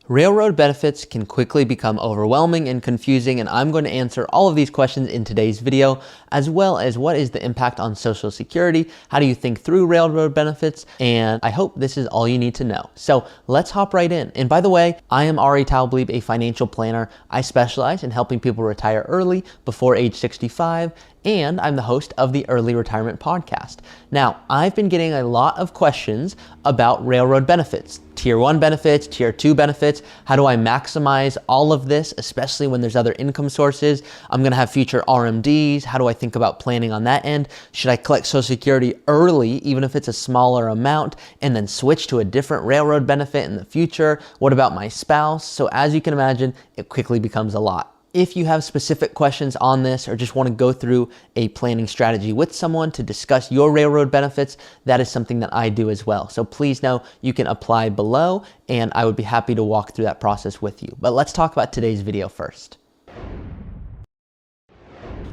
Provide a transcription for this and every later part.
Railroad benefits can quickly become overwhelming and confusing, and I'm going to answer all of these questions in today's video, as well as what is the impact on Social Security, how do you think through railroad benefits, and I hope this is all you need to know. So let's hop right in. And by the way, I am Taublieb, a financial planner. I specialize in helping people retire early before age 65, and I'm the host of the Early Retirement Podcast. Now, I've been getting a lot of questions about railroad benefits, Tier 1 benefits, Tier 2 benefits. How do I maximize all of this, especially when there's other income sources? I'm gonna have future RMDs. How do I think about planning on that end? Should I collect Social Security early, even if it's a smaller amount, and then switch to a different railroad benefit in the future? What about my spouse? So as you can imagine, it quickly becomes a lot. If you have specific questions on this or just want to go through a planning strategy with someone to discuss your railroad benefits, that is something that I do as well. So please know you can apply below and I would be happy to walk through that process with you. But let's talk about today's video first.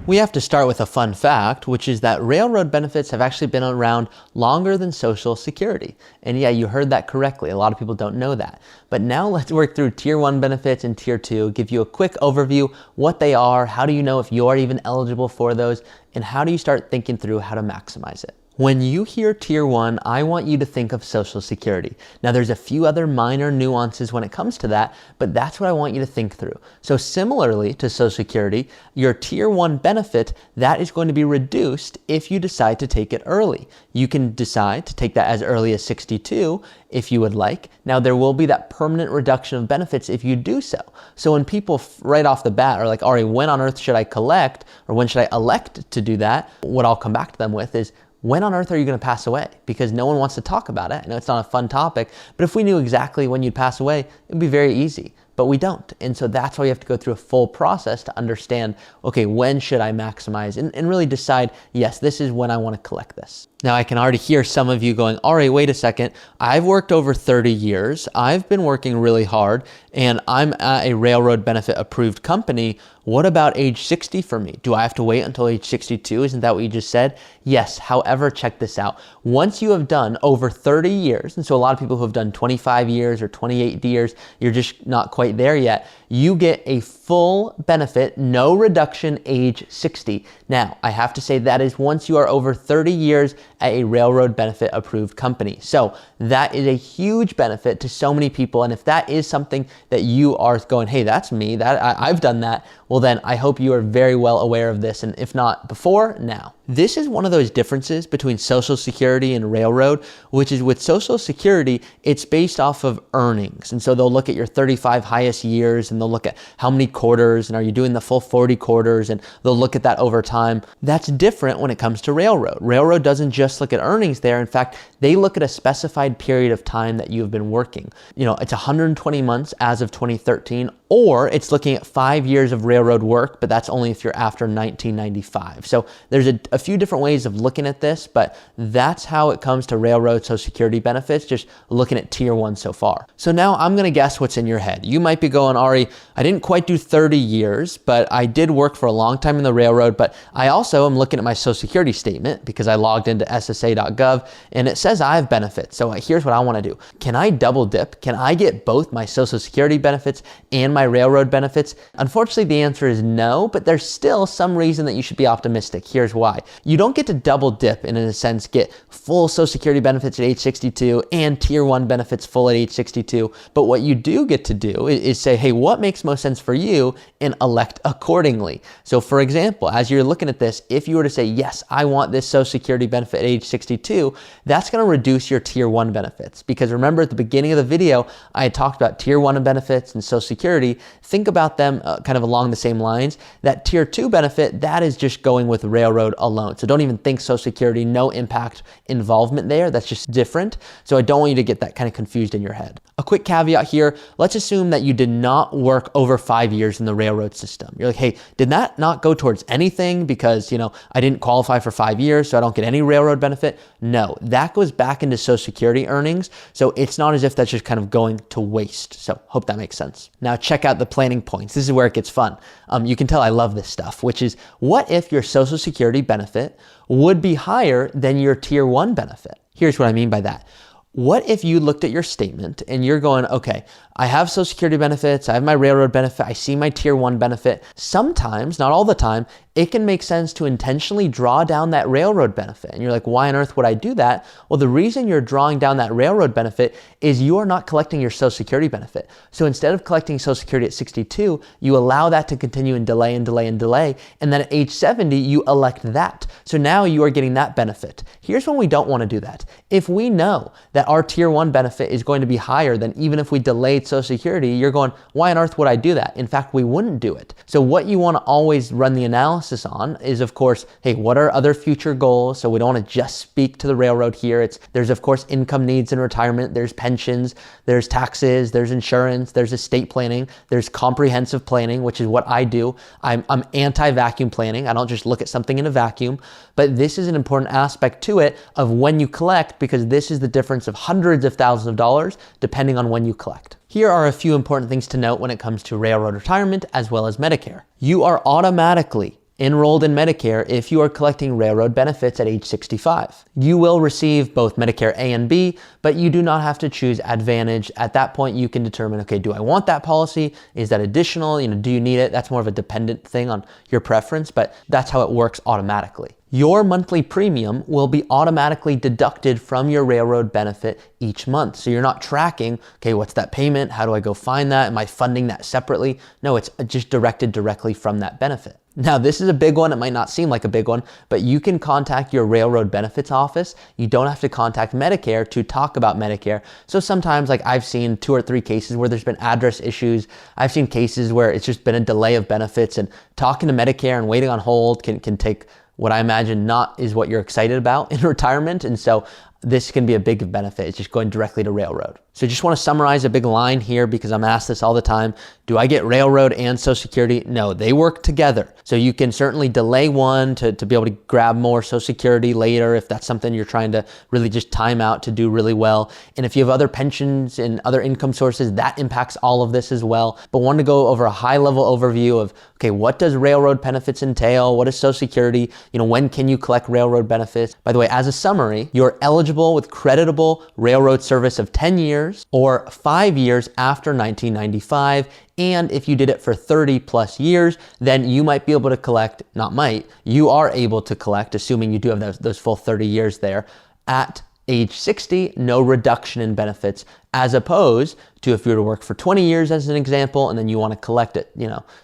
We have to start with a fun fact, which is that railroad benefits have actually been around longer than Social Security. And yeah, you heard that correctly. A lot of people don't know that. But now let's work through Tier 1 benefits and Tier 2, give you a quick overview, what they are, how do you know if you're even eligible for those, and how do you start thinking through how to maximize it. When you hear Tier 1, I want you to think of Social Security. Now there's a few other minor nuances when it comes to that, but that's what I want you to think through. So similarly to Social Security, your Tier 1 benefit, that is going to be reduced if you decide to take it early. You can decide to take that as early as 62 if you would like. Now there will be that permanent reduction of benefits if you do so. So when people right off the bat are like, Ari, when on earth should I collect, or when should I elect to do that? What I'll come back to them with is, when on earth are you going to pass away? Because no one wants to talk about it. I know it's not a fun topic, but if we knew exactly when you'd pass away, it'd be very easy. But we don't. And so that's why you have to go through a full process to understand, okay, when should I maximize and really decide, yes, this is when I want to collect this. Now I can already hear some of you going, Ari, wait a second. I've worked over 30 years. I've been working really hard and I'm at a railroad benefit approved company. What about age 60 for me? Do I have to wait until age 62? Isn't that what you just said? Yes. However, check this out. Once you have done over 30 years, and so a lot of people who have done 25 years or 28 years, you're just not quite there yet, you get a full benefit, no reduction, age 60. Now, I have to say that is once you are over 30 years at a railroad benefit approved company. So that is a huge benefit to so many people. And if that is something that you are going, hey, that's me, I've done that, well then I hope you are very well aware of this. And if not before, now. This is one of those differences between Social Security and railroad, which is with Social Security, it's based off of earnings. And so they'll look at your 35 highest years and they'll look at how many quarters and are you doing the full 40 quarters, and they'll look at that over time. That's different when it comes to railroad. Railroad doesn't just look at earnings there. In fact, they look at a specified period of time that you've been working. You know, it's 120 months as of 2013, or it's looking at 5 years of railroad work, but that's only if you're after 1995. So there's a few different ways of looking at this, but that's how it comes to railroad Social Security benefits, just looking at Tier 1 so far. So now I'm gonna guess what's in your head. You might be going, Ari, I didn't quite do 30 years, but I did work for a long time in the railroad, but I also am looking at my Social Security statement because I logged into SSA.gov and it says I have benefits. So here's what I wanna do. Can I double dip? Can I get both my Social Security benefits and my railroad benefits? Unfortunately, the answer is no, but there's still some reason that you should be optimistic. Here's why. You don't get to double dip and in a sense get full Social Security benefits at age 62 and Tier 1 benefits full at age 62. But what you do get to do is say, hey, what makes most sense for you and elect accordingly. So for example, as you're looking at this, if you were to say, yes, I want this Social Security benefit at age 62, that's going to reduce your Tier 1 benefits. Because remember at the beginning of the video, I had talked about Tier 1 benefits and Social Security. Think about them kind of along the same lines. That Tier 2 benefit, that is just going with railroad alone. So don't even think Social Security, no impact involvement there. That's just different. So I don't want you to get that kind of confused in your head. A quick caveat here, let's assume that you did not work over 5 years in the railroad system. You're like, hey, did that not go towards anything because, you know, I didn't qualify for 5 years, so I don't get any railroad benefit? No, that goes back into Social Security earnings. So it's not as if that's just kind of going to waste. So hope that makes sense. Now check out the planning points. This is where it gets fun. You can tell I love this stuff, which is what if your Social Security benefit would be higher than your Tier 1 benefit? Here's what I mean by that. What if you looked at your statement and you're going, okay, I have Social Security benefits, I have my railroad benefit, I see my tier 1 benefit. Sometimes, not all the time, it can make sense to intentionally draw down that railroad benefit. And you're like, why on earth would I do that? Well, the reason you're drawing down that railroad benefit is you are not collecting your Social Security benefit. So instead of collecting Social Security at 62, you allow that to continue and delay and delay and delay. And then at age 70, you elect that. So now you are getting that benefit. Here's when we don't want to do that. If we know that our tier 1 benefit is going to be higher than even if we delayed Social Security, you're going, why on earth would I do that? In fact, we wouldn't do it. So what you want to always run the analysis on is, of course, hey, what are other future goals? So we don't want to just speak to the railroad here. There's of course income needs in retirement, there's pensions, there's taxes, there's insurance, there's estate planning, there's comprehensive planning, which is what I do. I'm anti-vacuum planning. I don't just look at something in a vacuum, but this is an important aspect to it of when you collect, because this is the difference of hundreds of thousands of dollars depending on when you collect. Here are a few important things to note when it comes to railroad retirement as well as Medicare. You are automatically enrolled in Medicare if you are collecting railroad benefits at age 65. You will receive both Medicare A and B, but you do not have to choose Advantage. At that point, you can determine, okay, do I want that policy? Is that additional? Do you need it? That's more of a dependent thing on your preference, but that's how it works automatically. Your monthly premium will be automatically deducted from your railroad benefit each month. So you're not tracking, okay, what's that payment? How do I go find that? Am I funding that separately? No, it's just directed directly from that benefit. Now, this is a big one. It might not seem like a big one, but you can contact your railroad benefits office. You don't have to contact Medicare to talk about Medicare. So sometimes, like I've seen 2 or 3 cases where there's been address issues. I've seen cases where it's just been a delay of benefits, and talking to Medicare and waiting on hold can take what I imagine not is what you're excited about in retirement. And so this can be a big benefit. It's just going directly to railroad. So just want to summarize a big line here because I'm asked this all the time. Do I get railroad and Social Security? No, they work together. So you can certainly delay one to be able to grab more Social Security later if that's something you're trying to really just time out to do really well. And if you have other pensions and other income sources, that impacts all of this as well. But wanted to go over a high level overview of, okay, what does railroad benefits entail? What is Social Security? When can you collect railroad benefits? By the way, as a summary, you're eligible with creditable railroad service of 10 years or 5 years after 1995. And if you did it for 30 plus years, then you might be able to collect, not might, you are able to collect, assuming you do have those full 30 years there, at age 60, no reduction in benefits, as opposed to if you were to work for 20 years as an example, and then you want to collect it,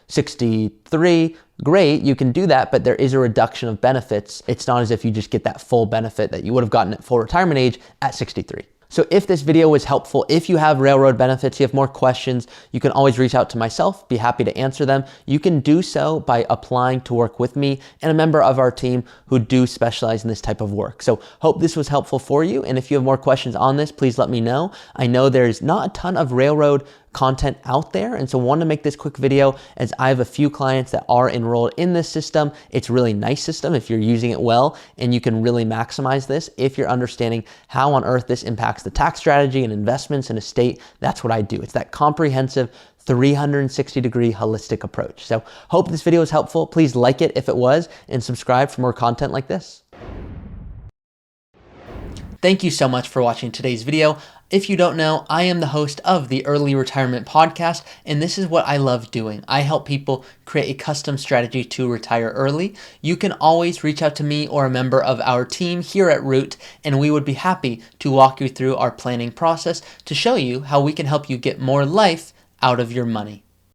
63, great, you can do that, but there is a reduction of benefits. It's not as if you just get that full benefit that you would have gotten at full retirement age at 63. So if this video was helpful, if you have railroad benefits, you have more questions, you can always reach out to myself, be happy to answer them. You can do so by applying to work with me and a member of our team who do specialize in this type of work. So hope this was helpful for you. And if you have more questions on this, please let me know. I know there's not a ton of railroad content out there, and so want to make this quick video as I have a few clients that are enrolled in this system. It's a really nice system if you're using it well, and you can really maximize this if you're understanding how on earth this impacts the tax strategy and investments and estate. That's what I do. It's that comprehensive 360-degree holistic approach. So hope this video was helpful. Please like it if it was, and subscribe for more content like this. Thank you so much for watching today's video. If you don't know, I am the host of the Early Retirement Podcast, and this is what I love doing. I help people create a custom strategy to retire early. You can always reach out to me or a member of our team here at Root, and we would be happy to walk you through our planning process to show you how we can help you get more life out of your money.